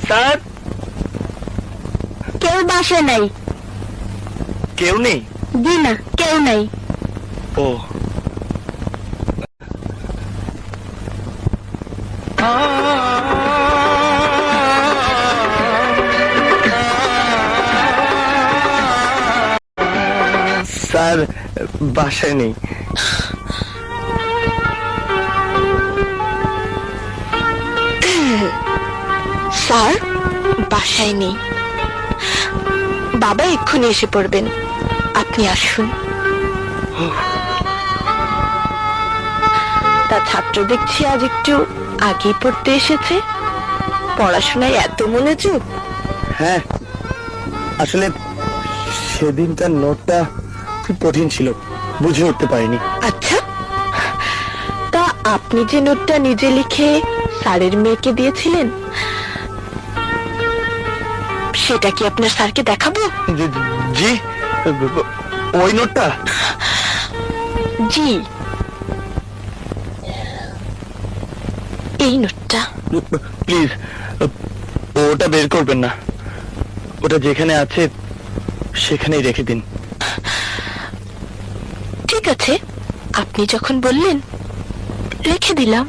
Sir, কেউ বাসা নাই। কেউ নেই? জি না, কেউ নাই। ও, স্যার বাসায় নেই। স্যার বাসায় নেই। বাবা এক্ষুনি এসে পড়বেন, আপনি আসুন। তা ছাত্র দেখছি আজ একটু আগেই পড়তে এসেছে। পড়াশোনায় এত মনোযোগ। হ্যাঁ, আসলে সেদিনকার নোটটা খুব কঠিন ছিল, বুঝে উঠতে পারিনি। আচ্ছা, তা আপনি যে নোটটা নিজে লিখে স্যারের মেয়েকে দিয়েছিলেন, সেটা কি আপনার স্যারকে দেখাবো? জি, ওই নোটটা? জি, এই নোটটা। প্লিজ ওটা বের করবেন না, ওটা যেখানে আছে সেখানেই রেখে দিন। ঠিক আছে, আপনি যখন বললেন রেখে দিলাম।